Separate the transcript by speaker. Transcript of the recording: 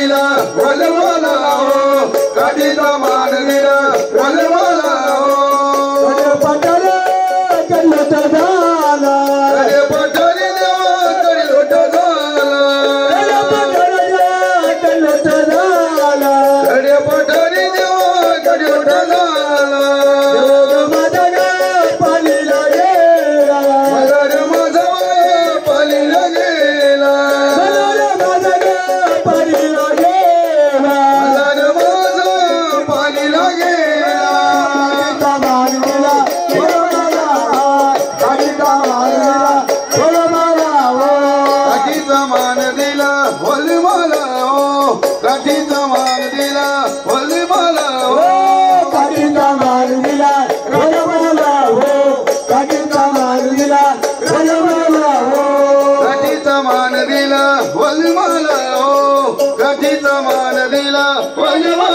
Speaker 1: दिला वलवाला हो काठीचा मान दिला वलवाला हो
Speaker 2: पटल जन्नत झाला
Speaker 1: पटोली देवा कळलोट झाला
Speaker 2: पटल जन्नत झाला
Speaker 1: पटोली देवा कळलोट झाला
Speaker 2: माझा पालीला गेला
Speaker 1: माझा पालीला गेला
Speaker 2: माझा पालीला गेला
Speaker 1: माझा पालीला गेला काठीचा मान दिला वलवाला हो काठीचा मान दिला वलवाला हो
Speaker 2: काठीचा मान दिला वलवाला हो काठीचा मान दिला वलवाला हो
Speaker 1: काठीचा मान दिला वलवाला हो काठीचा मान दिला वलवाला